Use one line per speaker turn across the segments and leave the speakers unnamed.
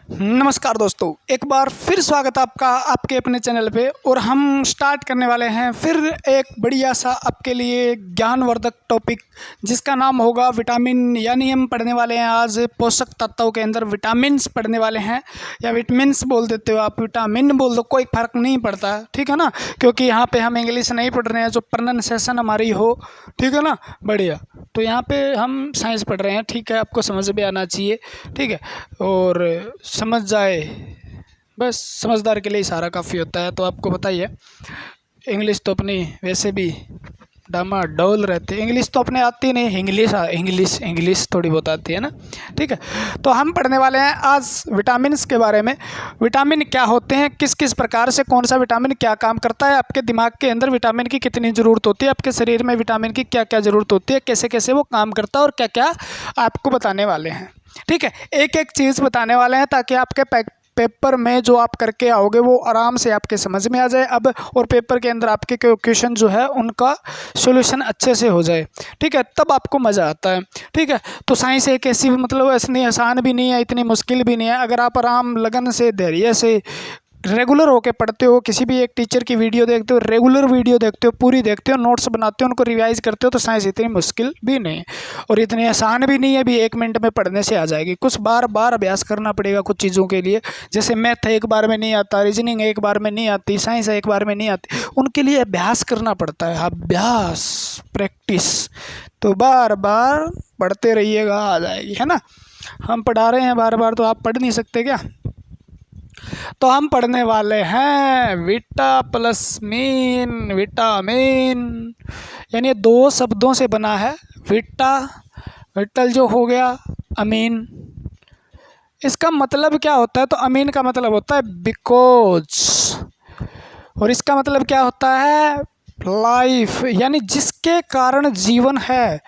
नमस्कार दोस्तों, एक बार फिर स्वागत है आपका आपके अपने चैनल पे। और हम स्टार्ट करने वाले हैं फिर एक बढ़िया सा आपके लिए ज्ञानवर्धक टॉपिक, जिसका नाम होगा विटामिन। यानी हम पढ़ने वाले हैं आज पोषक तत्वों के अंदर विटामिन्स पढ़ने वाले हैं, या विटामिन्स बोल देते हो आप, विटामिन बोल दो, कोई फ़र्क नहीं पड़ता, ठीक है ना। क्योंकि यहाँ पे हम इंग्लिश नहीं पढ़ रहे हैं, जो प्रोनाउंसिएशन हमारी हो, ठीक है ना, बढ़िया। तो यहाँ पे हम साइंस पढ़ रहे हैं, ठीक है, आपको समझ में आना चाहिए, ठीक है। और समझ जाए, बस समझदार के लिए इशारा काफ़ी होता है। तो आपको बताइए, इंग्लिश तो अपनी वैसे भी डामाडोल रहती है, इंग्लिश तो अपने आती नहीं, इंग्लिश थोड़ी बहुत आती है ना, ठीक है। तो हम पढ़ने वाले हैं आज विटामिन्स के बारे में। विटामिन क्या होते हैं, किस किस प्रकार से कौन सा विटामिन क्या काम करता है, आपके दिमाग के अंदर विटामिन की कितनी ज़रूरत होती है, आपके शरीर में विटामिन की क्या क्या ज़रूरत होती है, कैसे कैसे वो काम करता है, और क्या क्या आपको बताने वाले हैं, ठीक है। एक एक चीज़ बताने वाले हैं ताकि आपके पेपर में जो आप करके आओगे वो आराम से आपके समझ में आ जाए अब, और पेपर के अंदर आपके क्वेश्चन जो है उनका सॉल्यूशन अच्छे से हो जाए, ठीक है, तब आपको मज़ा आता है, ठीक है। तो साइंस एक ऐसी, मतलब इतनी आसान भी नहीं है, इतनी मुश्किल भी नहीं है। अगर आप आराम लगन से धैर्य से रेगुलर होके पढ़ते हो, किसी भी एक टीचर की वीडियो देखते हो, रेगुलर वीडियो देखते हो, पूरी देखते हो, नोट्स बनाते हो, उनको रिवाइज करते हो, तो साइंस इतनी मुश्किल भी नहीं है और इतनी आसान भी नहीं है। भी 1 मिनट में पढ़ने से आ जाएगी, कुछ बार बार अभ्यास करना पड़ेगा कुछ चीज़ों के लिए। जैसे मैथ एक बार में नहीं आता, रीजनिंग एक बार में नहीं आती, साइंस एक बार में नहीं आती, उनके लिए अभ्यास करना पड़ता है, अभ्यास, प्रैक्टिस। तो बार बार पढ़ते रहिएगा, आ जाएगी, है ना। हम पढ़ा रहे हैं बार बार, तो आप पढ़ नहीं सकते क्या। तो हम पढ़ने वाले हैं विटा प्लस मीन, विटामिन, यानी 2 शब्दों से बना है। विटा, विटल जो हो गया, अमीन, इसका मतलब क्या होता है, तो अमीन का मतलब होता है बिकॉज, और इसका मतलब क्या होता है, लाइफ, यानी जिसके कारण जीवन है।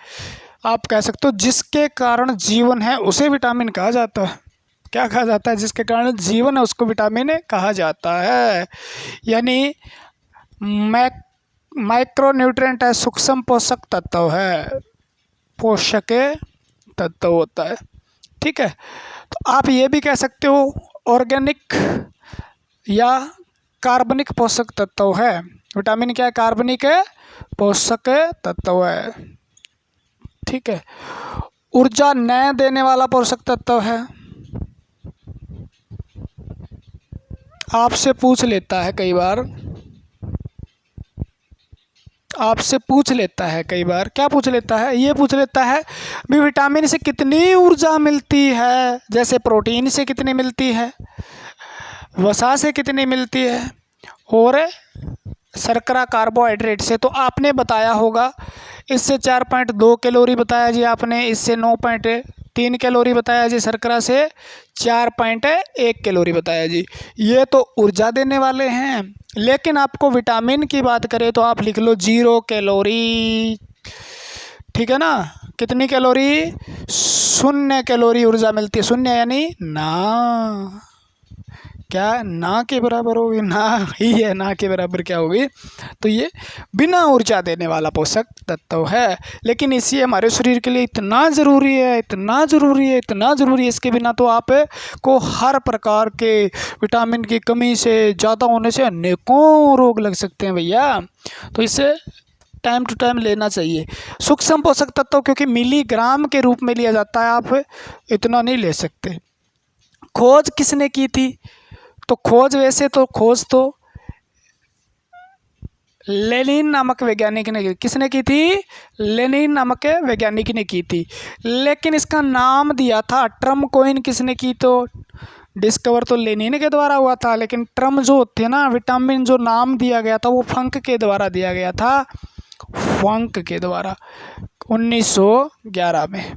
आप कह सकते हो जिसके कारण जीवन है उसे विटामिन कहा जाता है। क्या कहा जाता है, जिसके कारण जीवन है उसको विटामिन कहा जाता है। यानी माइक्रोन्यूट्रिएंट है, सूक्ष्म पोषक तत्व है, पोषक तत्व होता है, ठीक है। तो आप ये भी कह सकते हो ऑर्गेनिक या कार्बनिक पोषक तत्व है। विटामिन क्या है, कार्बनिक है, पोषक तत्व है, ठीक है। ऊर्जा न देने वाला पोषक तत्व है। आपसे पूछ लेता है कई बार, आपसे पूछ लेता है कई बार, क्या पूछ लेता है, ये पूछ लेता है भी विटामिन से कितनी ऊर्जा मिलती है। जैसे प्रोटीन से कितनी मिलती है, वसा से कितनी मिलती है, और शर्करा कार्बोहाइड्रेट से। तो आपने बताया होगा, इससे 4.2 कैलोरी बताया जी आपने, इससे 9.3 कैलोरी बताया जी, शर्करा से 4.1 कैलोरी बताया जी। ये तो ऊर्जा देने वाले हैं। लेकिन आपको विटामिन की बात करें तो आप लिख लो 0 कैलोरी, ठीक है ना। कितनी कैलोरी, 0 कैलोरी ऊर्जा मिलती है। 0 यानी ना, क्या ना के बराबर होगी, ना ही है, ना के बराबर क्या होगी, तो ये बिना ऊर्जा देने वाला पोषक तत्व है। लेकिन इसी हमारे शरीर के लिए इतना ज़रूरी है, इतना ज़रूरी है, इतना ज़रूरी है, इसके बिना तो आप को हर प्रकार के विटामिन की कमी से, ज़्यादा होने से अनेकों रोग लग सकते हैं भैया। तो इसे टाइम टू टाइम लेना चाहिए। सूक्ष्म पोषक तत्व क्योंकि मिलीग्राम के रूप में लिया जाता है, आप इतना नहीं ले सकते। खोज किसने की थी, तो खोज, वैसे तो खोज तो लेनिन नामक वैज्ञानिक ने, किसने की थी, लेनिन नामक वैज्ञानिक ने की थी। लेकिन इसका नाम दिया था, टर्म कोइन किसने की, तो डिस्कवर तो लेनिन के द्वारा हुआ था, लेकिन टर्म जो होते हैं ना, विटामिन जो नाम दिया गया था वो फंक के द्वारा दिया गया था, फंक के द्वारा 1911 में।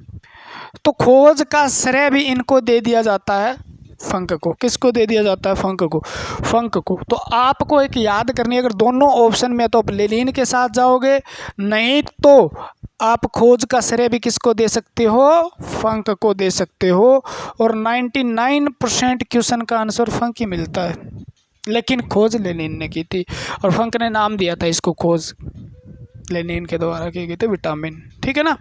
तो खोज का श्रेय भी इनको दे दिया जाता है, फंक को। किसको दे दिया जाता है, फंक को, फंक को। तो आपको एक याद करनी है, अगर दोनों ऑप्शन में तो आप लेनिन के साथ जाओगे, नहीं तो आप खोज का श्रेय भी किसको दे सकते हो, फंक को दे सकते हो। और 99% क्वेश्चन का आंसर फंक ही मिलता है। लेकिन खोज लेनिन ने की थी और फंक ने नाम दिया था इसको खोज, लेनिन के द्वारा किए गए थे विटामिन, ठीक है ना।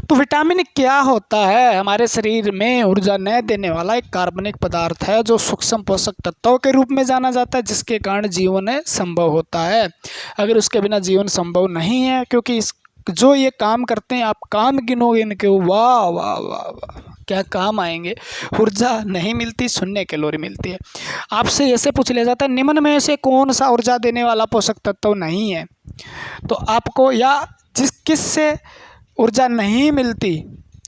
तो विटामिन क्या होता है? हमारे शरीर में ऊर्जा न देने वाला एक कार्बनिक पदार्थ है जो सूक्ष्म पोषक तत्वों के रूप में जाना जाता है, जिसके कारण जीवन संभव होता है। अगर उसके बिना जीवन संभव नहीं है, क्योंकि इस जो ये काम करते हैं, आप काम गिनोगे इनके, वाह वाह वाह वाह, क्या काम आएंगे। ऊर्जा नहीं मिलती, 0 कैलोरी मिलती है। आपसे ऐसे पूछ लिया जाता है निम्न में से कौन सा ऊर्जा देने वाला पोषक तत्व नहीं है, तो आपको या किससे ऊर्जा नहीं मिलती,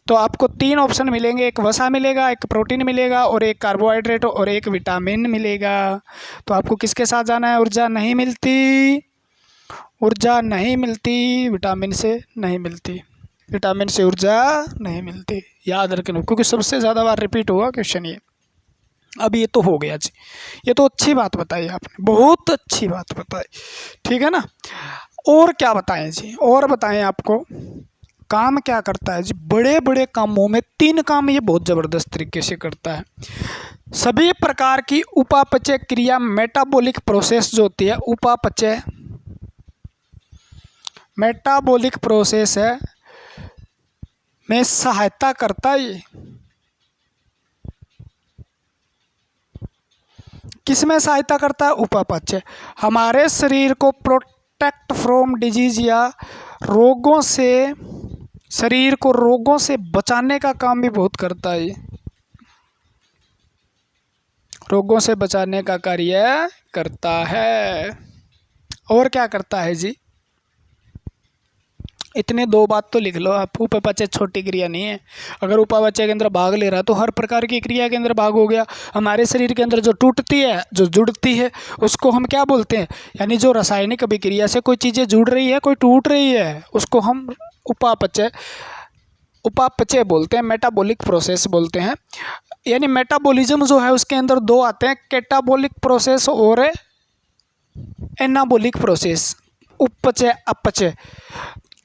तो आपको 3 ऑप्शन मिलेंगे। एक वसा मिलेगा, एक प्रोटीन मिलेगा और एक कार्बोहाइड्रेट और एक विटामिन मिलेगा। तो आपको किसके साथ जाना है? ऊर्जा नहीं मिलती, ऊर्जा नहीं मिलती, विटामिन से नहीं मिलती, विटामिन से ऊर्जा नहीं मिलती। याद रखना, क्योंकि सबसे ज़्यादा बार रिपीट हुआ क्वेश्चन ये। अब ये तो हो गया जी, ये तो अच्छी बात बताई आपने, बहुत अच्छी बात बताई, ठीक है ना। और क्या बताएं जी, और बताएं आपको काम क्या करता है जी? बड़े बड़े कामों में 3 काम ये बहुत ज़बरदस्त तरीके से करता है। सभी प्रकार की उपापचय क्रिया, मेटाबॉलिक प्रोसेस जो होती है, उपापचय मेटाबॉलिक प्रोसेस है में सहायता करता है। ये किसमें सहायता करता है? उपापचय। हमारे शरीर को प्रोटेक्ट फ्रॉम डिजीज या रोगों से, शरीर को रोगों से बचाने का काम भी बहुत करता है। रोगों से बचाने का कार्य करता है। और क्या करता है जी? इतने 2 बात तो लिख लो आप। उपापचय छोटी क्रिया नहीं है। अगर उपापचय के अंदर भाग ले रहा है तो हर प्रकार की क्रिया के अंदर भाग हो गया। हमारे शरीर के अंदर जो टूटती है, जो जुड़ती है, उसको हम क्या बोलते हैं? यानी जो रासायनिक अभिक्रिया से कोई चीज़ें जुड़ रही है, कोई टूट रही है, उसको हम उपापचय बोलते हैं, मेटाबॉलिक प्रोसेस बोलते हैं। यानी मेटाबॉलिज्म जो है उसके अंदर 2 आते हैं, कैटाबॉलिक प्रोसेस और एनाबॉलिक प्रोसेस। उपचय अपचय,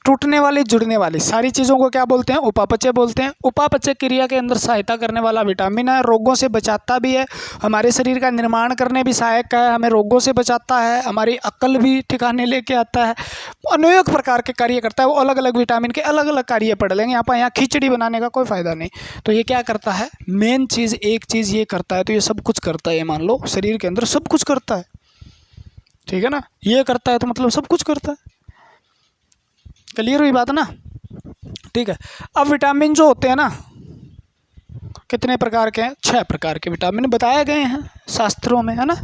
टूटने वाली जुड़ने वाली सारी चीज़ों को क्या बोलते हैं? उपापचय बोलते हैं। उपापचय क्रिया के अंदर सहायता करने वाला विटामिन है, रोगों से बचाता भी है, हमारे शरीर का निर्माण करने भी सहायक है, हमें रोगों से बचाता है, हमारी अक्ल भी ठिकाने लेके आता है, अनेक प्रकार के कार्य करता है। वो अलग अलग विटामिन के अलग अलग कार्य पढ़ लेंगे, यहाँ खिचड़ी बनाने का कोई फ़ायदा नहीं। तो ये क्या करता है? मेन चीज़, एक चीज़ ये करता है, तो ये सब कुछ करता है। ये मान लो शरीर के अंदर सब कुछ करता है, ठीक है ना। ये करता है तो मतलब सब कुछ करता है। क्लियर हुई बात ना? ठीक है। अब विटामिन जो होते हैं ना, कितने प्रकार के हैं? 6 प्रकार के विटामिन बताए गए हैं शास्त्रों में, है ना।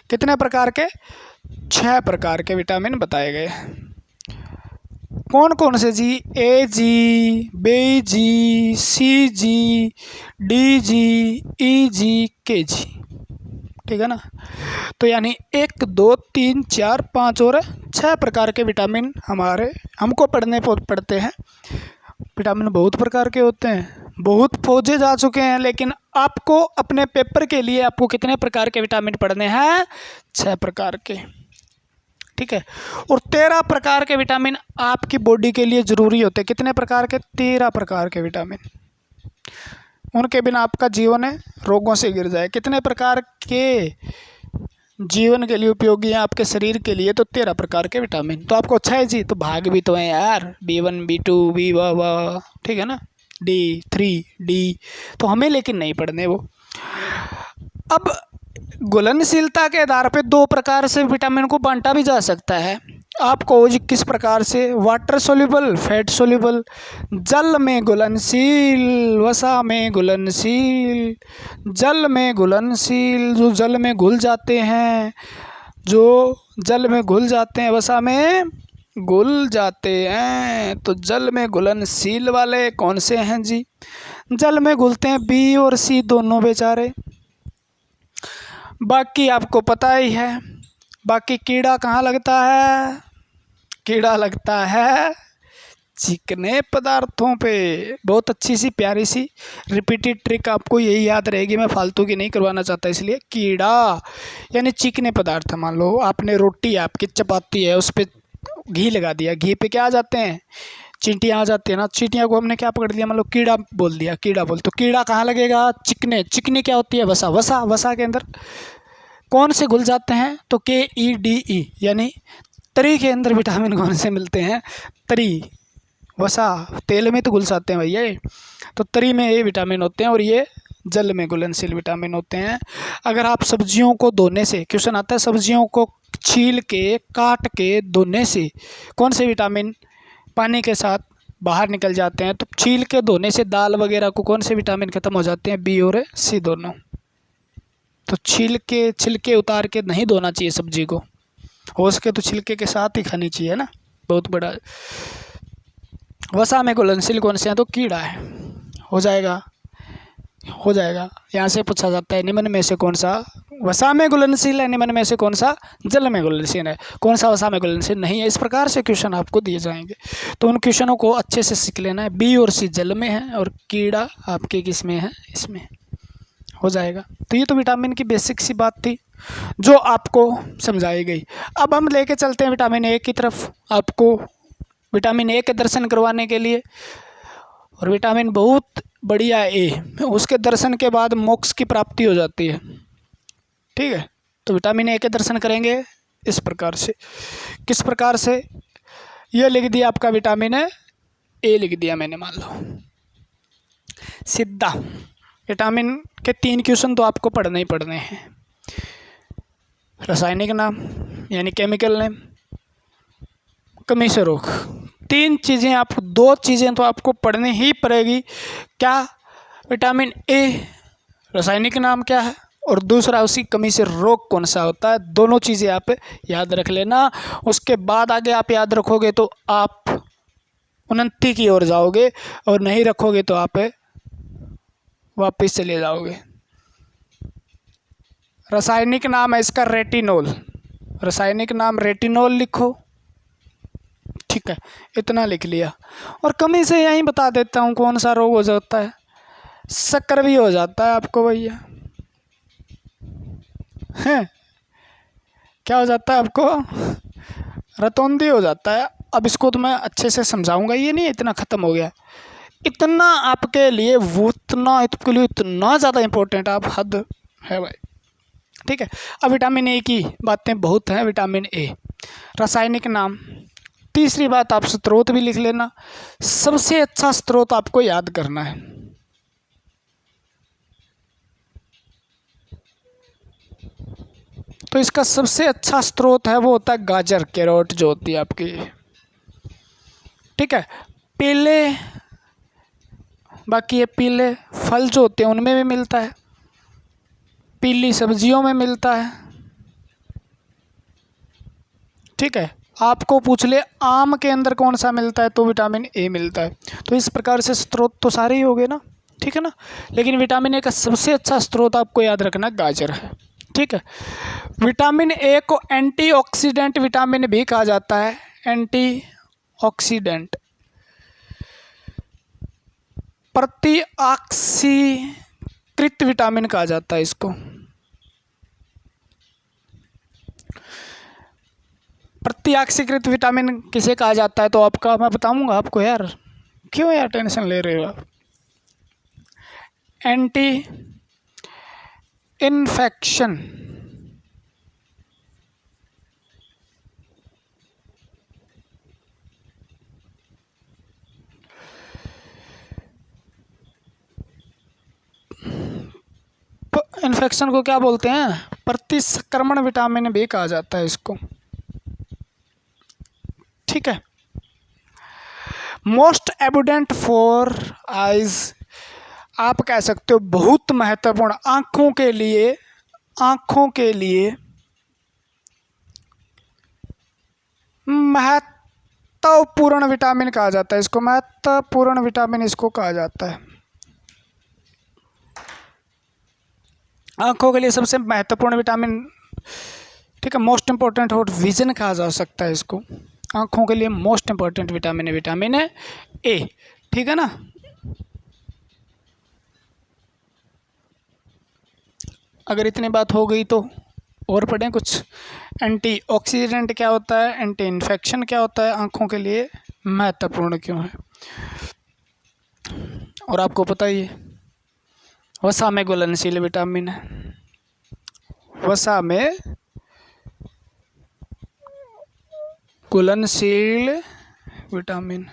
कितने प्रकार के? 6 प्रकार के विटामिन बताए गए हैं। कौन कौन से जी? ए जी, बी जी, सी जी, डी जी, ई जी, के जी, ठीक है ना। तो यानी 1 2 3 4 5 और 6 प्रकार के विटामिन हमको पढ़ते हैं। विटामिन बहुत प्रकार के होते हैं, बहुत खोजे जा चुके हैं, लेकिन आपको अपने पेपर के लिए आपको कितने प्रकार के विटामिन पढ़ने हैं? 6 प्रकार के, ठीक है। और 13 प्रकार के विटामिन आपकी बॉडी के लिए ज़रूरी होते हैं। कितने प्रकार के? 13 प्रकार के विटामिन। उनके बिना आपका जीवन है रोगों से गिर जाए। कितने प्रकार के जीवन के लिए उपयोगी हैं आपके शरीर के लिए? तो 13 प्रकार के विटामिन। तो आपको अच्छा है जी, तो भाग भी तो है यार, B1 B2 B वाह, ठीक है ना, D3 D, तो हमें लेकिन नहीं पढ़ने वो। अब घुलनशीलता के आधार पे 2 प्रकार से विटामिन को बांटा भी जा सकता है। आपको किस प्रकार से? वाटर सोल्यूबल, फैट सोल्यूबल, जल में घुलनशील, वसा में घुलनशील, जल में घुलनशील, जो जल में घुल जाते हैं, जो जल में घुल जाते हैं, वसा में घुल जाते हैं। तो जल में घुलनशील वाले कौन से हैं जी? जल में घुलते हैं बी और सी दोनों बेचारे। बाकी आपको पता ही है। बाकी कीड़ा कहाँ लगता है? कीड़ा लगता है चिकने पदार्थों पे। बहुत अच्छी सी प्यारी सी रिपीटेड ट्रिक, आपको यही याद रहेगी, मैं फालतू की नहीं करवाना चाहता। इसलिए कीड़ा यानी चिकने पदार्थ। मान लो आपने रोटी, आपकी चपाती है, उस पर घी लगा दिया, घी पे क्या आ जाते हैं? चींटियाँ आ जाती है ना। चींटियाँ को हमने क्या पकड़ लिया? मतलब कीड़ा बोल दिया, कीड़ा बोल, तो कीड़ा कहाँ लगेगा? चिकने। चिकने क्या होती है? वसा। वसा के अंदर कौन से घुल जाते हैं? तो KEDE यानी तरी के अंदर विटामिन कौन से मिलते हैं? तरी, वसा, तेल में तो घुलसाते हैं भैया ये, तो तरी में ये विटामिन होते हैं और ये जल में घुलनशील विटामिन होते हैं। अगर आप सब्जियों को धोने से, क्वेश्चन आता है सब्जियों को छील के काट के धोने से कौन से विटामिन पानी के साथ बाहर निकल जाते हैं, तो छील के धोने से दाल वगैरह को कौन से विटामिन खत्म हो जाते हैं? बी और सी दोनों। तो छिलके उतार के नहीं धोना चाहिए सब्जी को, हो सके तो छिलके के साथ ही खानी चाहिए ना, बहुत बड़ा। वसा में घुलनशील कौन से हैं? तो कीड़ा है, हो जाएगा। यहाँ से पूछा जाता है निम्न में से कौन सा वसा में घुलनशील है, निम्न में से कौन सा जल में घुलनशील है, कौन सा वसा में घुलनशील नहीं है। इस प्रकार से क्वेश्चन आपको दिए जाएंगे, तो उन क्वेश्चनों को अच्छे से सीख लेना है। बी और सी जल में है और कीड़ा आपके किस में है? इसमें, हो जाएगा। तो ये तो विटामिन की बेसिक सी बात थी जो आपको समझाई गई। अब हम लेके चलते हैं विटामिन ए की तरफ, आपको विटामिन ए के दर्शन करवाने के लिए। और विटामिन बहुत बढ़िया ए, उसके दर्शन के बाद मोक्ष की प्राप्ति हो जाती है। ठीक है, तो विटामिन ए के दर्शन करेंगे इस प्रकार से। किस प्रकार से? ये लिख दिया आपका विटामिन ए लिख दिया मैंने, मान लो सीधा। विटामिन के 3 क्वेश्चन तो आपको पढ़ने ही पढ़ने हैं। रासायनिक नाम यानी केमिकल नेम, कमी से रोग, 3 चीज़ें आप, 2 चीज़ें तो आपको पढ़नी ही पड़ेगी। क्या? विटामिन ए रासायनिक नाम क्या है, और दूसरा उसकी कमी से रोग कौन सा होता है। दोनों चीज़ें आप याद रख लेना। उसके बाद आगे आप याद रखोगे तो आप उन्नति की ओर जाओगे, और नहीं रखोगे तो आप वापस चले जाओगे। रासायनिक नाम है इसका रेटिनोल, रासायनिक नाम रेटिनोल लिखो। ठीक है, इतना लिख लिया। और कमी से यहीं बता देता हूँ कौन सा रोग हो जाता है। शक्कर भी हो जाता है आपको भैया, हैं? क्या हो जाता है आपको? रतौंधी हो जाता है। अब इसको तो मैं अच्छे से समझाऊंगा, ये नहीं इतना ख़त्म हो गया। इतना आपके लिए इतना ज़्यादा इम्पोर्टेंट, आप हद है भाई। ठीक है, अब विटामिन ए की बातें बहुत हैं। विटामिन ए रासायनिक नाम। तीसरी बात, आप स्रोत भी लिख लेना। सबसे अच्छा स्रोत आपको याद करना है। तो इसका सबसे अच्छा स्रोत है वो होता है गाजर, कैरोट जो होती है आपकी। ठीक है, पीले, बाकी ये पीले फल जो होते हैं उनमें भी मिलता है, पीली सब्जियों में मिलता है। ठीक है, आपको पूछ ले आम के अंदर कौन सा मिलता है, तो विटामिन ए मिलता है। तो इस प्रकार से स्रोत तो सारे ही हो गए ना, ठीक है ना। लेकिन विटामिन ए का सबसे अच्छा स्रोत आपको याद रखना गाजर है। ठीक है, विटामिन ए को एंटीऑक्सीडेंट विटामिन भी कहा जाता है। एंटीऑक्सीडेंट, प्रतिऑक्सीकृत विटामिन कहा जाता है इसको। प्रतिऑक्सीकृत विटामिन किसे कहा जाता है, तो आपका मैं बताऊंगा आपको यार, क्यों यार टेंशन ले रहे हो आप। एंटी इन्फेक्शन, इन्फेक्शन को क्या बोलते हैं? प्रतिसंक्रमण विटामिन भी कहा जाता है इसको। ठीक है, मोस्ट एबुडेंट फॉर आइज, आप कह सकते हो बहुत महत्वपूर्ण, आँखों के लिए, आँखों के लिए महत्वपूर्ण विटामिन कहा जाता है इसको। महत्वपूर्ण विटामिन इसको कहा जाता है, आँखों के लिए सबसे महत्वपूर्ण विटामिन। ठीक है, मोस्ट इम्पोर्टेंट और विजन कहा जा सकता है इसको। आँखों के लिए मोस्ट इम्पोर्टेंट विटामिन है विटामिन ए। ठीक है ना। अगर इतनी बात हो गई तो और पढ़ें कुछ। एंटीऑक्सीडेंट क्या होता है, एंटी इन्फेक्शन क्या होता है, आँखों के लिए महत्वपूर्ण क्यों है, और आपको पता ही है वसा में घुलनशील विटामिन है। वसा में घुलनशील विटामिन।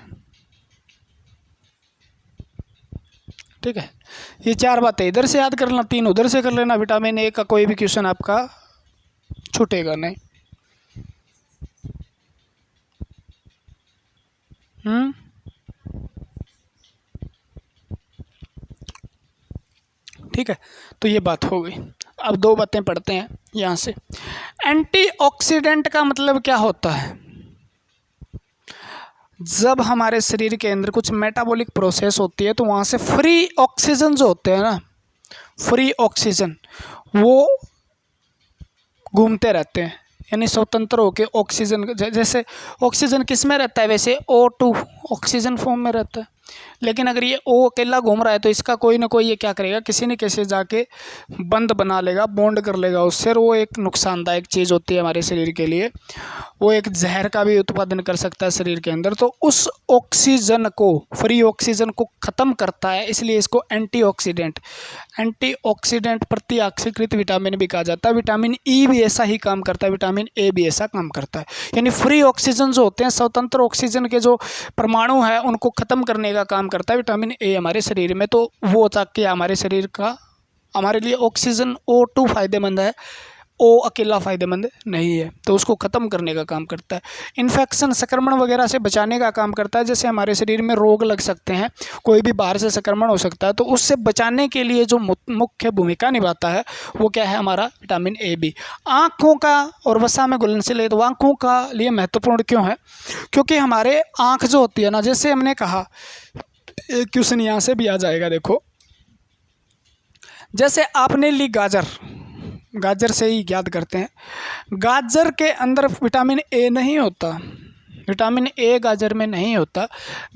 ठीक है, ये 4 बातें इधर से याद कर लेना, 3 उधर से कर लेना। विटामिन ए का कोई भी क्वेश्चन आपका छूटेगा नहीं। ठीक है, तो ये बात हो गई। अब 2 बातें पढ़ते हैं यहाँ से। एंटीऑक्सीडेंट का मतलब क्या होता है? जब हमारे शरीर के अंदर कुछ मेटाबॉलिक प्रोसेस होती है तो वहाँ से फ्री ऑक्सीजन जो होते हैं ना, फ्री ऑक्सीजन वो घूमते रहते हैं, यानी स्वतंत्र होकर ऑक्सीजन, जैसे ऑक्सीजन किस में रहता है वैसे O2 ऑक्सीजन फॉर्म में रहता है। लेकिन अगर ये O अकेला घूम रहा है तो इसका कोई ना कोई ये क्या करेगा, किसी न किसी जाके बंद बना लेगा, बॉन्ड कर लेगा उससे, और वो एक नुकसानदायक चीज़ होती है हमारे शरीर के लिए। वो एक जहर का भी उत्पादन कर सकता है शरीर के अंदर। तो उस ऑक्सीजन को, फ्री ऑक्सीजन को ख़त्म करता है, इसलिए इसको एंटीऑक्सीडेंट प्रतिऑक्सीकृत विटामिन भी कहा जाता है। विटामिन ई भी ऐसा ही काम करता है, विटामिन ए भी ऐसा काम करता है। यानी फ्री ऑक्सीजन जो होते हैं, स्वतंत्र ऑक्सीजन के जो परमाणु है उनको ख़त्म करने का काम करता है विटामिन ए हमारे शरीर में। तो वो ताकि हमारे शरीर का, हमारे लिए ऑक्सीजन O2 फायदेमंद है, O अकेला फ़ायदेमंद नहीं है, तो उसको ख़त्म करने का काम करता है। इन्फेक्शन, संक्रमण वगैरह से बचाने का काम करता है। जैसे हमारे शरीर में रोग लग सकते हैं, कोई भी बाहर से संक्रमण हो सकता है, तो उससे बचाने के लिए जो मुख्य भूमिका निभाता है वो क्या है, हमारा विटामिन ए बी। आँखों का और वसा में घुलनशील है, तो आँखों का लिए महत्वपूर्ण क्यों है? क्योंकि हमारे आँख जो होती है ना, जैसे हमने कहा, एक क्वेश्चन यहाँ से भी आ जाएगा, देखो। जैसे आपने ली गाजर, गाजर से ही याद करते हैं। गाजर के अंदर विटामिन ए नहीं होता, विटामिन ए गाजर में नहीं होता।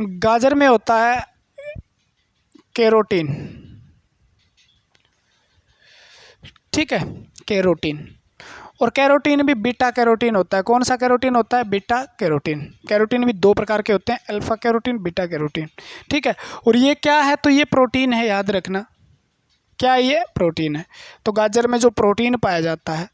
गाजर में होता है कैरोटीन। ठीक है, कैरोटीन। और कैरोटीन भी बीटा कैरोटीन होता है। कौन सा कैरोटीन होता है? Beta carotene. कैरोटीन भी 2 प्रकार के होते हैं, अल्फा कैरोटीन, बीटा कैरोटीन। ठीक है, और ये क्या है? तो ये प्रोटीन है, याद रखना। क्या ये? प्रोटीन है। तो गाजर में जो प्रोटीन पाया जाता है,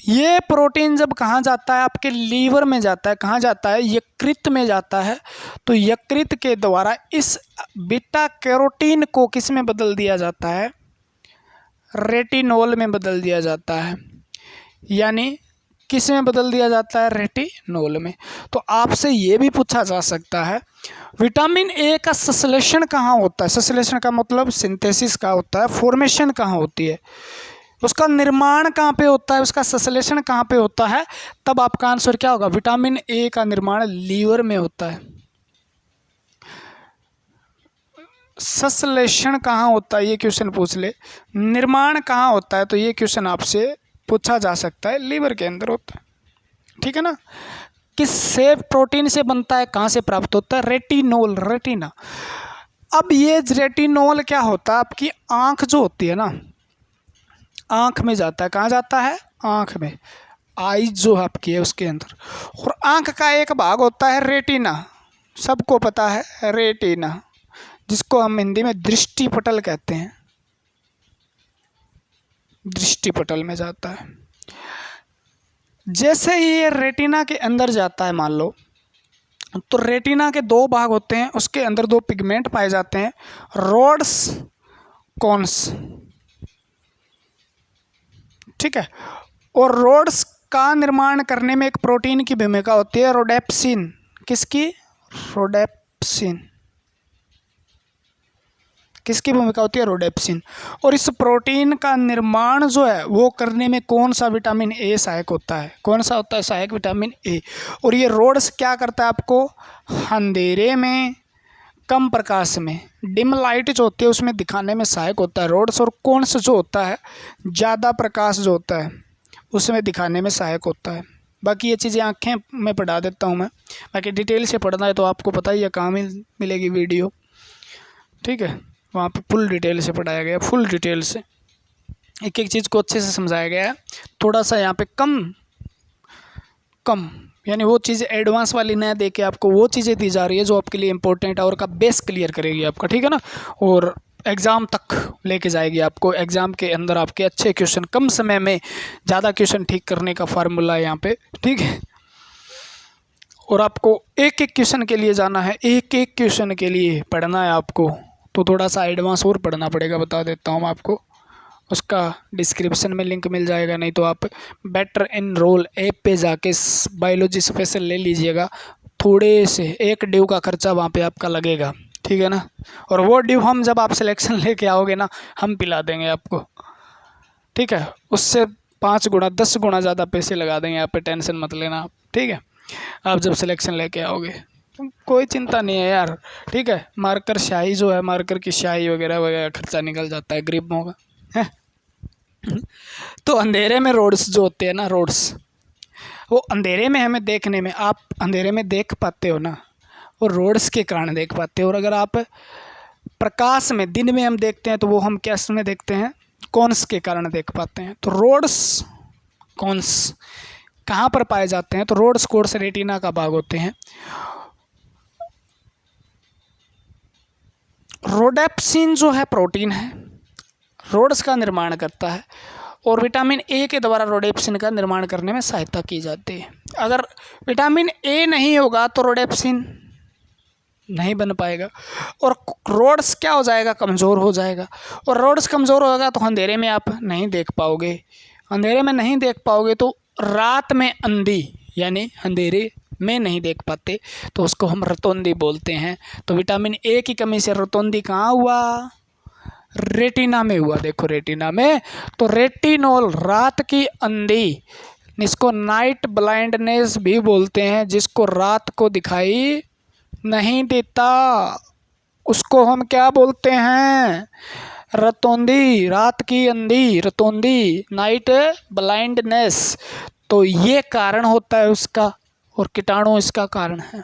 ये प्रोटीन जब कहाँ जाता है? आपके लीवर में जाता है। कहाँ जाता है? यकृत में जाता है। तो यकृत के द्वारा इस बीटा कैरोटीन को किस में बदल दिया जाता है? रेटिनॉल में बदल दिया जाता है। यानी किस में बदल दिया जाता है? रेटिनॉल में। तो आपसे ये भी पूछा जा सकता है, विटामिन ए का संश्लेषण कहाँ होता है? संश्लेषण का मतलब सिंथेसिस का होता है, फॉर्मेशन कहाँ होती है, उसका निर्माण कहाँ पे होता है, उसका संश्लेषण कहाँ पे होता है? तब आपका आंसर क्या होगा? विटामिन ए का निर्माण लीवर में होता है। संश्लेषण कहाँ होता है, ये क्वेश्चन पूछ ले। निर्माण कहाँ होता है, तो ये क्वेश्चन आपसे पूछा जा सकता है, लीवर के अंदर होता है। ठीक है ना। किससे प्रोटीन से बनता है, कहाँ से प्राप्त होता है? Retinol, retina. अब ये रेटिनॉल क्या होता है? आपकी आँख जो होती है ना, आँख में जाता है। कहाँ जाता है? आँख में। आई जो आपकी है उसके अंदर। और आँख का एक भाग होता है रेटिना, सबको पता है रेटिना, जिसको हम हिंदी में दृष्टिपटल कहते हैं। दृष्टिपटल में जाता है। जैसे ही ये रेटिना के अंदर जाता है, मान लो, तो रेटिना के 2 भाग होते हैं, उसके अंदर 2 पिगमेंट पाए जाते हैं, रोड्स, कोन्स। ठीक है, और रोड्स का निर्माण करने में एक प्रोटीन की भूमिका होती है, रोडेप्सिन। किसकी? रोडेप्सिन। किसकी भूमिका होती है? रोडेप्सिन। और इस प्रोटीन का निर्माण जो है वो करने में कौन सा विटामिन ए सहायक होता है? कौन सा होता है सहायक? Vitamin A. और ये रोड्स क्या करता है आपको? अंधेरे में, कम प्रकाश में, डिम लाइट जो होती है उसमें दिखाने में सहायक होता है रोड्स। और कोन्स जो होता है, ज़्यादा प्रकाश जो होता है उसमें दिखाने में सहायक होता है। बाकी ये चीज़ें आँखें में पढ़ा देता हूँ मैं, बाकी डिटेल से पढ़ना है तो आपको पता ही है, कहाँ मिलेगी वीडियो। ठीक है, वहाँ पे फुल डिटेल से पढ़ाया गया, फुल डिटेल से एक एक चीज़ को अच्छे से समझाया गया है। थोड़ा सा यहाँ पे कम यानी वो चीज़ें एडवांस वाली न दे के आपको वो चीज़ें दी जा रही है जो आपके लिए इंपॉर्टेंट है और का बेस क्लियर करेगी आपका। ठीक है ना, और एग्ज़ाम तक लेके जाएगी आपको। एग्ज़ाम के अंदर आपके अच्छे क्वेश्चन, कम समय में ज़्यादा क्वेश्चन ठीक करने का फार्मूला है यहाँ पे। ठीक है, और आपको एक एक क्वेश्चन के लिए जाना है, एक एक क्वेश्चन के लिए पढ़ना है आपको, तो थोड़ा सा एडवांस और पढ़ना पड़ेगा, बता देता हूँ मैं आपको। उसका डिस्क्रिप्शन में लिंक मिल जाएगा, नहीं तो आप बेटर एनरोल ऐप पे जाके बायोलॉजी स्पेशल ले लीजिएगा। थोड़े से 1 ड्यू का खर्चा वहाँ पे आपका लगेगा, ठीक है ना। और वो ड्यू हम जब आप सिलेक्शन लेके आओगे ना, हम पिला देंगे आपको, ठीक है। उससे 5 गुना 10 गुना ज़्यादा पैसे लगा देंगे आप पे, टेंशन मत लेना आप, ठीक है। आप जब सिलेक्शन लेके आओगे तो कोई चिंता नहीं है यार, ठीक है। मार्कर स्याही जो है, मार्कर की स्याही वगैरह वगैरह खर्चा निकल जाता है गरीबों का है। तो अंधेरे में रोड्स जो होते हैं ना, रोड्स, वो अंधेरे में हमें देखने में, आप अंधेरे में देख पाते हो ना, वो रोड्स के कारण देख पाते हो। और अगर आप प्रकाश में, दिन में हम देखते हैं, तो वो हम कैसे में देखते हैं, कॉन्स के कारण देख पाते हैं। तो रोड्स कॉन्स कहाँ पर पाए जाते हैं, तो रोड्स कोर्स रेटिना का भाग होते हैं। रोडेप्सिन जो है प्रोटीन है, रोड्स का निर्माण करता है, और विटामिन ए के द्वारा रोडेप्सिन का निर्माण करने में सहायता की जाती है। अगर विटामिन ए नहीं होगा तो रोडेप्सिन नहीं बन पाएगा, और रोड्स क्या हो जाएगा, कमज़ोर हो जाएगा। और रोड्स कमज़ोर होगा तो अंधेरे में आप नहीं देख पाओगे, अंधेरे में नहीं देख पाओगे तो रात में अंधी, यानी अंधेरे में नहीं देख पाते, तो उसको हम रतौंधी बोलते हैं। तो विटामिन ए की कमी से रतौंधी कहाँ हुआ, रेटिना में हुआ। देखो रेटिना में, तो रेटिनॉल रात की अंधी, इसको नाइट ब्लाइंडनेस भी बोलते हैं, जिसको रात को दिखाई नहीं देता, उसको हम क्या बोलते हैं, रतौंधी, रात की अंधी, रतौंधी, नाइट ब्लाइंडनेस। तो ये कारण होता है उसका, और कीटाणु इसका कारण है।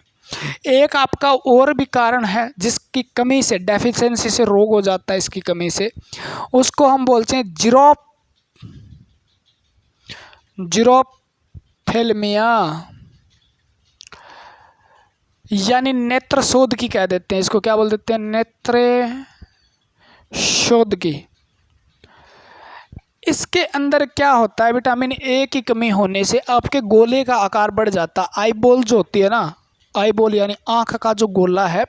एक आपका और भी कारण है जिसकी कमी से, डेफिशिएंसी से रोग हो जाता है, इसकी कमी से, उसको हम बोलते हैं जीरोप्थेल्मिया, यानी नेत्र शोध की कह देते हैं इसको, क्या बोल देते हैं, नेत्र शोध की। इसके अंदर क्या होता है, विटामिन ए की कमी होने से आपके गोले का आकार बढ़ जाता है। आईबॉल जो होती है ना, आईबॉल यानी आँख का जो गोला है,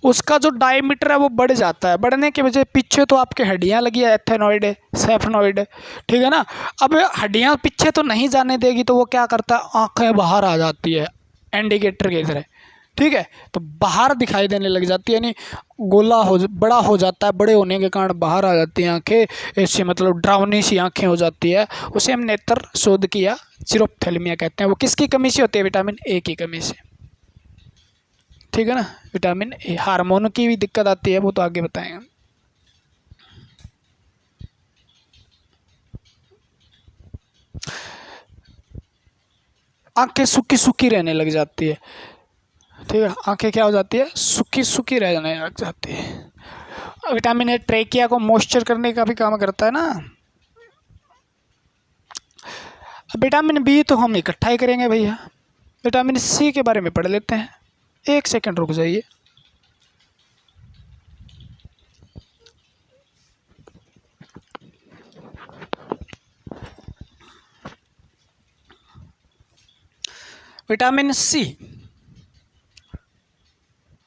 उसका जो डायमीटर है वो बढ़ जाता है। बढ़ने की वजह पीछे तो आपके हड्डियाँ लगी है, एथेनॉइड सेफनॉइड, ठीक है ना। अब हड्डियाँ पीछे तो नहीं जाने देगी, तो वो क्या करता है, आँखें बाहर आ जाती है इंडिकेटर की तरह, ठीक है। तो बाहर दिखाई देने लग जाती है, यानी गोला बड़ा हो जाता है, बड़े होने के कारण बाहर आ जाती हैं आँखें, ऐसे मतलब डरावनी सी आँखें हो जाती है। उसे हम नेत्र शोध किया जीरोप्थेल्मिया कहते हैं। वो किसकी कमी से होती है, विटामिन ए की कमी से, ठीक है ना। विटामिन ए, हार्मोन की भी दिक्कत आती है, वो तो आगे बताएंगे। आंखें सूखी सूखी रहने लग जाती है, ठीक है। आंखें क्या हो जाती है, सूखी सूखी रहने लग जाती है। विटामिन ए ट्रेकिया को मॉइस्चर करने का भी काम करता है ना। अब विटामिन बी तो हम इकट्ठा ही करेंगे भैया, विटामिन सी के बारे में पढ़ लेते हैं। 1 सेकंड रुक जाइए। विटामिन सी,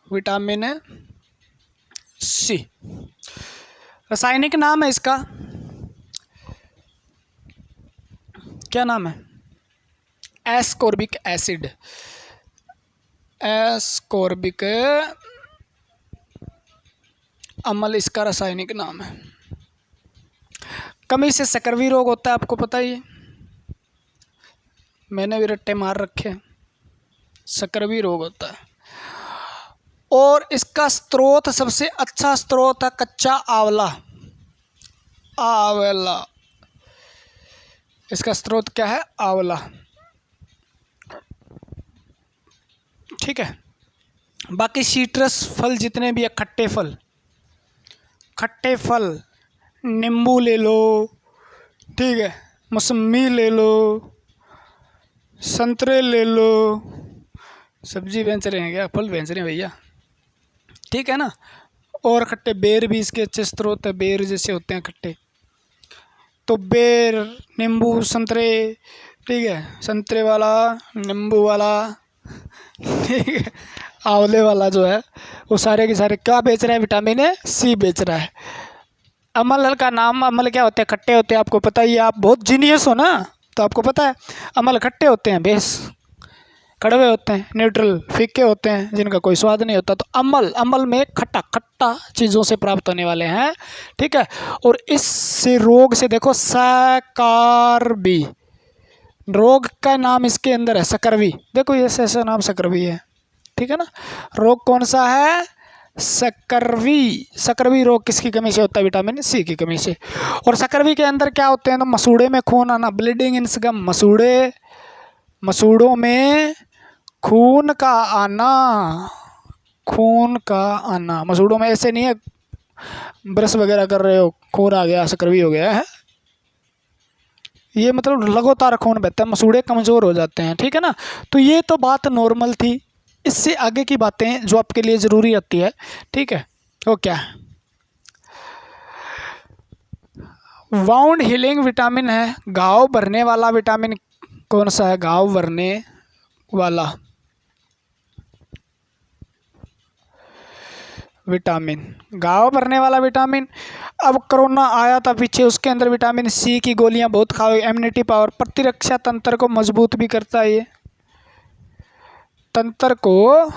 विटामिन सी रासायनिक नाम है इसका, क्या नाम है, एस्कॉर्बिक एसिड, एस्कॉर्बिक अम्ल इसका रासायनिक नाम है। कमी से सकरवी रोग होता है, आपको पता ही है, मैंने भी रट्टे मार रखे, सकरवी रोग होता है। और इसका स्रोत, सबसे अच्छा स्रोत है कच्चा आंवला, आंवला, इसका स्रोत क्या है, आंवला, ठीक है। बाकी सीट्रस फल जितने भी है, खट्टे फल, नींबू ले लो, ठीक है, मौसमी ले लो, संतरे ले लो, सब्जी बेच रहे हैं क्या, फल बेच रहे हैं भैया, ठीक है ना। और खट्टे बेर भी इसके अच्छे स्रोत है, बेर जैसे होते हैं खट्टे, तो बेर, नींबू, संतरे, ठीक है, संतरे वाला, नींबू वाला, ठीक है, आंवले वाला जो है वो सारे के सारे क्या बेच रहा है, विटामिन ए सी बेच रहा है। अमल का नाम, अमल क्या होते हैं, खट्टे होते हैं, आपको पता ही है, आप बहुत जीनियस हो ना, तो आपको पता है अमल खट्टे होते हैं, बेस कड़वे होते हैं, न्यूट्रल फीके होते हैं, जिनका कोई स्वाद नहीं होता। तो अमल, अमल में खट्टा खट्टा चीज़ों से प्राप्त होने वाले हैं, ठीक है। और इससे रोग से देखो, सकरवी, रोग का नाम इसके अंदर है सकरवी, देखो ये ऐसा नाम सकरवी है, ठीक है ना। रोग कौन सा है, सकरवी। सकरवी रोग किसकी कमी से होता है, विटामिन सी की कमी से। और सकरवी के अंदर क्या होते हैं, तो मसूड़े में खून आना, ब्लीडिंग इन स्कम, मसूड़े, मसूड़ों में खून का आना, खून का आना मसूड़ों में। ऐसे नहीं है ब्रश वगैरह कर रहे हो खून आ गया सकरवी हो गया है, ये मतलब लगातार खून बहता है, मसूड़े कमज़ोर हो जाते हैं, ठीक है ना। तो ये तो बात नॉर्मल थी, इससे आगे की बातें जो आपके लिए ज़रूरी होती है, ठीक है, वो क्या है, वाउंड हीलिंग विटामिन है, घाव भरने वाला विटामिन कौन सा है, घाव भरने वाला विटामिन, घाव भरने वाला विटामिन। अब कोरोना आया था पीछे, उसके अंदर विटामिन सी की गोलियां बहुत खाओ, इम्यूनिटी पावर, प्रतिरक्षा तंत्र को मजबूत भी करता है, ये तंत्र को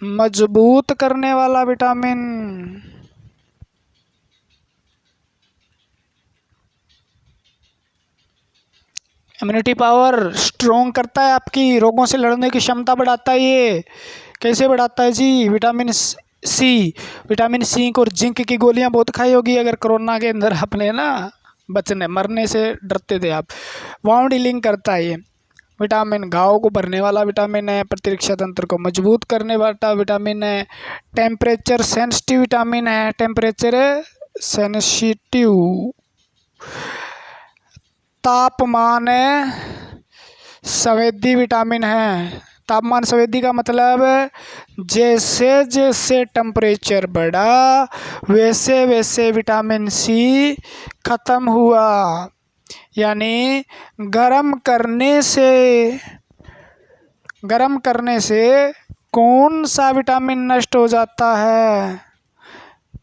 मजबूत करने वाला विटामिन। इम्यूनिटी पावर स्ट्रोंग करता है, आपकी रोगों से लड़ने की क्षमता बढ़ाता है। ये कैसे बढ़ाता है जी, विटामिन सी, विटामिन सी और जिंक की गोलियां बहुत खाई होगी अगर कोरोना के अंदर आपने ना, बचने मरने से डरते थे आप। वाउंड हीलिंग करता है ये विटामिन, घाव को भरने वाला विटामिन है, प्रतिरक्षा तंत्र को मजबूत करने वाला विटामिन है, टेम्परेचर सेंसिटिव विटामिन है, टेम्परेचर सेंसिटिव, तापमान संवेदी विटामिन है। तापमान संवेदी का मतलब जैसे जैसे टेम्परेचर बढ़ा वैसे वैसे विटामिन सी खत्म हुआ, यानी गर्म करने से कौन सा विटामिन नष्ट हो जाता है,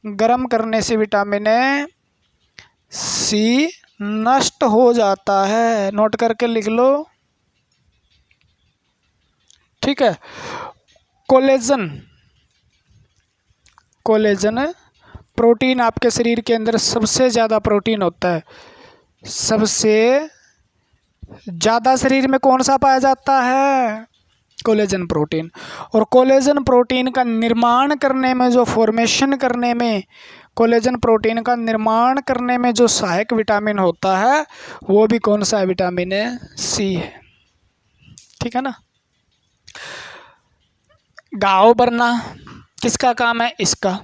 गर्म करने से विटामिन सी नष्ट हो जाता है, नोट करके लिख लो, ठीक है। कोलेजन, कोलेजन प्रोटीन आपके शरीर के अंदर सबसे ज़्यादा प्रोटीन होता है, सबसे ज़्यादा शरीर में कौन सा पाया जाता है, कोलेजन प्रोटीन। और कोलेजन प्रोटीन का निर्माण करने में, जो फॉर्मेशन करने में, कोलेजन प्रोटीन का निर्माण करने में जो सहायक विटामिन होता है वो भी कौन सा है, विटामिन सी है, ठीक है ना। घाव भरना किसका काम है, इसका,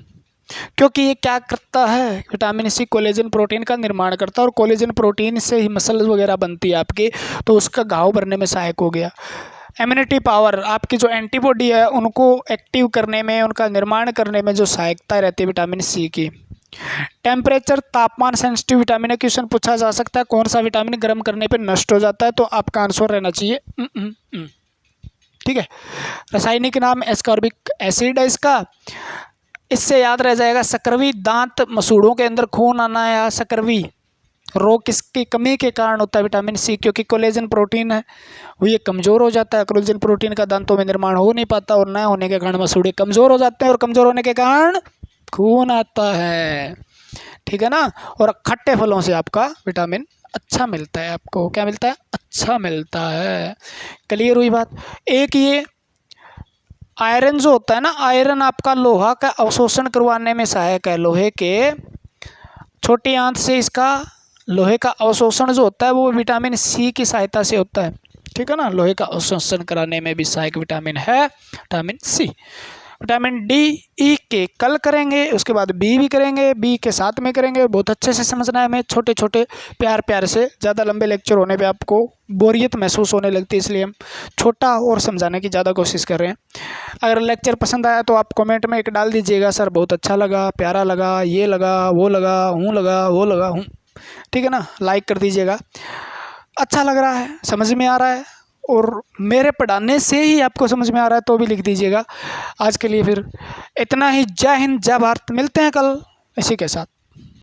क्योंकि ये क्या करता है, विटामिन सी कोलेजन प्रोटीन का निर्माण करता है, और कोलेजन प्रोटीन से ही मसल वगैरह बनती है आपकी, तो उसका घाव भरने में सहायक हो गया। इम्यूनिटी पावर, आपकी जो एंटीबॉडी है उनको एक्टिव करने में, उनका निर्माण करने में जो सहायकता रहती है विटामिन सी की। टेम्परेचर, तापमान सेंसिटिव विटामिन है, क्वेश्चन पूछा जा सकता है कौन सा विटामिन गर्म करने पे नष्ट हो जाता है, तो आपका आंसर रहना चाहिए ठीक है। रासायनिक नाम एस्कॉर्बिक एसिड है इसका। इससे याद रह जाएगा सकरवी, दांत मसूड़ों के अंदर खून आना या सकरवी रोग किसकी कमी के कारण होता है, विटामिन सी, क्योंकि कोलेजन प्रोटीन है वो ये कमज़ोर हो जाता है, कोलेजन प्रोटीन का दांतों में निर्माण हो नहीं पाता, और न होने के कारण मसूड़े कमज़ोर हो जाते हैं, और कमज़ोर होने के कारण खून आता है, ठीक है ना। और खट्टे फलों से आपका विटामिन अच्छा मिलता है, आपको क्या मिलता है, अच्छा मिलता है। क्लियर हुई बात। एक ये आयरन जो होता है ना, आयरन आपका लोहा का अवशोषण करवाने में सहायक है, लोहे के छोटी आंत से इसका लोहे का अवशोषण जो होता है वो विटामिन सी की सहायता से होता है, ठीक है ना। लोहे का अवशोषण कराने में भी सहायक विटामिन है vitamin C. Vitamin D E K कल करेंगे, उसके बाद बी भी करेंगे, बी के साथ में करेंगे, बहुत अच्छे से समझना है हमें, छोटे छोटे प्यार प्यार से, ज़्यादा लंबे लेक्चर होने पे आपको बोरियत महसूस होने लगती है, इसलिए हम छोटा और समझाने की ज़्यादा कोशिश कर रहे हैं। अगर लेक्चर पसंद आया तो आप कमेंट में एक डाल दीजिएगा, सर बहुत अच्छा लगा, प्यारा लगा, ये लगा, वो लगा, वो लगा, ठीक है ना, लाइक कर दीजिएगा। अच्छा लग रहा है, समझ में आ रहा है और मेरे पढ़ाने से ही आपको समझ में आ रहा है तो भी लिख दीजिएगा। आज के लिए फिर इतना ही। जय हिंद, जय भारत। मिलते हैं कल इसी के साथ।